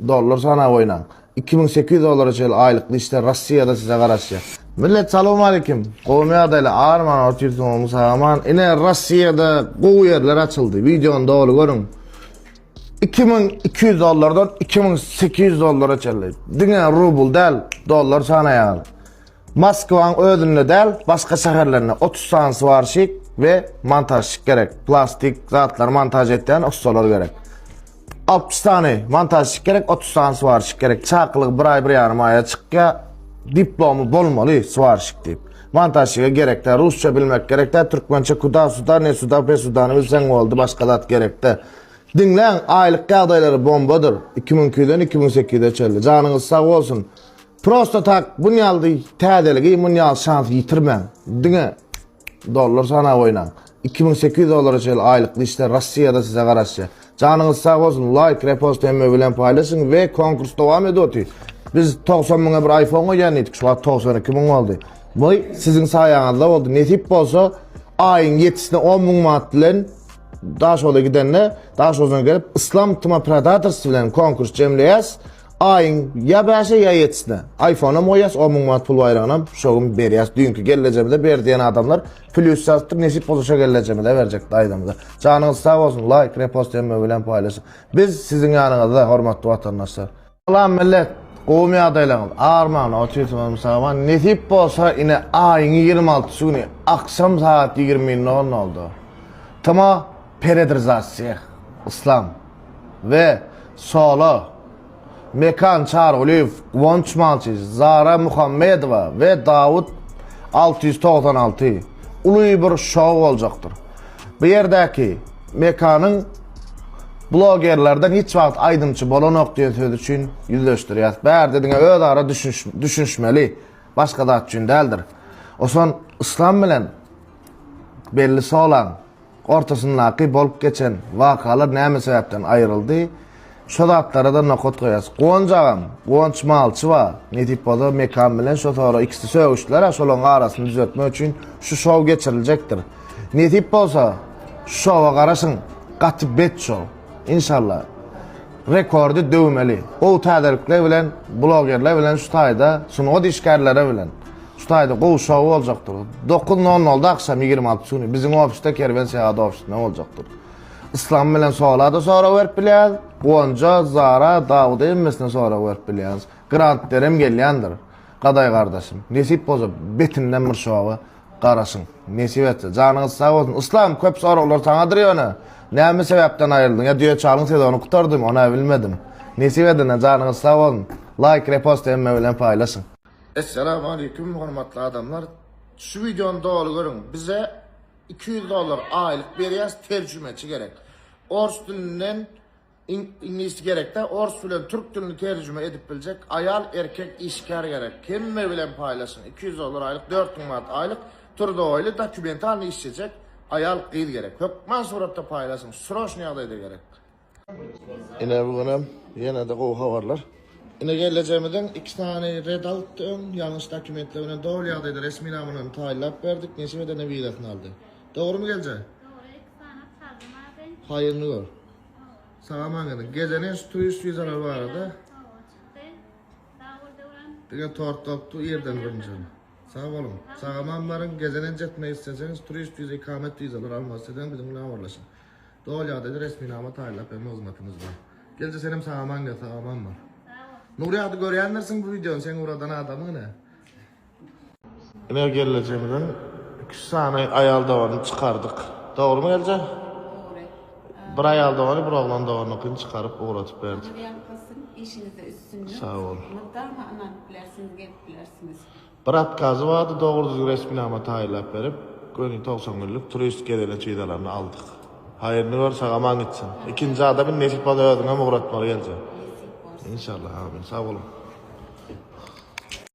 dollar sana oynan. 2800 dolara çel aylıklı işte Rossiyada size karşı. Millet selamun aleyküm. Qowmi adayla Arman ortaytımımız aman. Ine Rossiyada qoğu yerler açıldı. Videonu doğru görün. 2200 dollardan 2800 dollara çeldi. Dine rubl del dollar sana yağlı. Moskvan ödünle del başka şehirlerine 30 sansı varşik ve montaj gerek. Plastik zatlar montaj ettiğin ustalar gerek. 60 tane montaj gerek, 30 tane svarışık gerek. Çakılık bir ay bir yarım aya çıkya diplomu bolmalı svarışık deyip. Montajıga gerek de, Rusça bilmek gerek de, Türkmençe kuda suda, ne suda, be sudanı bilsen oldu, başka dat gerek de. Dinlen aylık adayları bombadır. 2002'den 2008'de çeldi. Canınız sağ olsun. Prosto tak, bunyaldı tədeligi, bunyal şans yitirmen. Dine dollar sana oynan. 2800 dolara çel aylıklı işte Rossiyada size karşı. Canınız sağ olsun. Like, repost emme bilen paylaşın ve konkurs devam ediyor. Biz 90 bine bir iPhone'a geldik. Şu an 92 bin oldu. Bu sizin sayenizde oldu. Netip olsa ayın 7'sine 10 bin manatlen daha sonra gidenle daha sonra gelip İslam Tıma Predators bilen konkurs cemleyez. Ayın ya 5'e ya 7'sine iPhone'a moyas 10 bin manat pul bayrağına şoğum beriyaz. Dünkü geleceğimde berdiyen adamlar plus yazdır nesip oluşa geleceğimde verecek daydamda. Canınız sağ olsun. Like, repost emme bilen paylaşın. Biz sizin yanınızda hormatlı vatandaşlar. Allah'ım millet. Qowmi adaylarım, Arman ortaytımımız aman. Netip olsa yine ayın 26 günü akşam saat 20:00 oldu. Tama peredrizasiya, İslam ve solo Mekan Çarguliev, Quvonch Malchi, Zara Muhammedova ve Davud 696 ulu bir şov olacaktır. Bu yerdeki mekanın blogerlerden hiç vaqt aydımçı bolan okdiyen söz üçün yüzleştiriyat. Bär dediğine öz ara düşünüşmeli. Başka da üçün değildir. O son İslam bilen bellisi olan ortasındaki bolup geçen vakalar näme sebepten ayrıldı. Şu zatlara da nokot koyas. Quvonch Malchi va netip boda mekan bilen şu sonra ikisi söğüşler şolong arasını düzeltmek için şu şov geçirilecektir. Netip bolsa şova qarasın. Qatı bet şov. İnşallah rekordu dövmeli. O tədarükler bilen, blogerler bilen şu tayda, o dişkerlere bilen şu tayda qoğu şovu olacaktır. 9:10 oldu akşam 26 günü. Bizim ofiste kerven seyahada ofisinde olacaktır. İslam bilen soğladı sonra verip biliyaz. Quvoncha, Zara, Davud emmesine sonra verip biliyaz. Grant derim gelyandır. Qaday kardeşim. Nesip boza betinden bir şovu qarasın. Nesip etse. Canınız sağ olsun. İslam köp sorular sanadır yana. Näme sebepten ayrıldın? Ya diyor çağın size onu kurtardım, onu bilmedim. Nesip edin, canınız sağ olun. Like, repost emme bilen paylaşın. Esselamu aleyküm hormatlı adamlar. Şu videonu doğru görün. Bize 200 dolar aylık beriyaz tercümeçi gerek. Ors dilinden İngilizce gerek de Ors bilen Türk dilini tercüme edip bilecek ayal erkek işkar gerek. Kemme bilen paylaşın. 200 dolar aylık, 4000 manat aylık turda oylu dokümentalini işleyecek. Ayal qıyıl gerek. Hökman suratda paylaşın. Sroşni adayda gerek. Yine bugün yine de qoğu havarlar. Yine geleceğimizden 2 tane red alttım. Yanlış dokümentlerine doğru adayda resmi namını tayinlap verdik. Nesime de ne biletini aldı. Doğru mu gelecek? Doğru, 2 saat sardım abi. Hayırlı gör. Sağa mangadın. Gecenin turist vizalar var arada. Dige tort toptu yerden birinci. Sağ olun. Sağamanların gezenin jetmeyi isteseniz turist vize ikamet vizalar almazsadan bizimle avarlaşın. Doğal adayda resmi nama tayinlap emme hizmetimiz var. Gelce senin sağaman ya sağaman var. Nuri adı göreyenlersin bu videonu sen oradan adamı ne? Yine geleceğimden 2 tane ayal davanı çıkardık. Doğru mu gelecek? Doğru. Bir ayal davanı bir oğlan davanı çıkarıp uğratıp verdik. Yapmasın, işinize üstünlük. Sağ ol. Darma anan bilersiniz, gelip bilersiniz. Bir atkazı vardı, doğru düzgün resmi nama tayinlap verip gönül 90 günlük turist gelen çiğdalarını aldık. Hayırlı gör sağaman gitsin. İkinci adamın nesip adı ödüne uğratmalı gelecek. İnşallah amin. Sağ olun.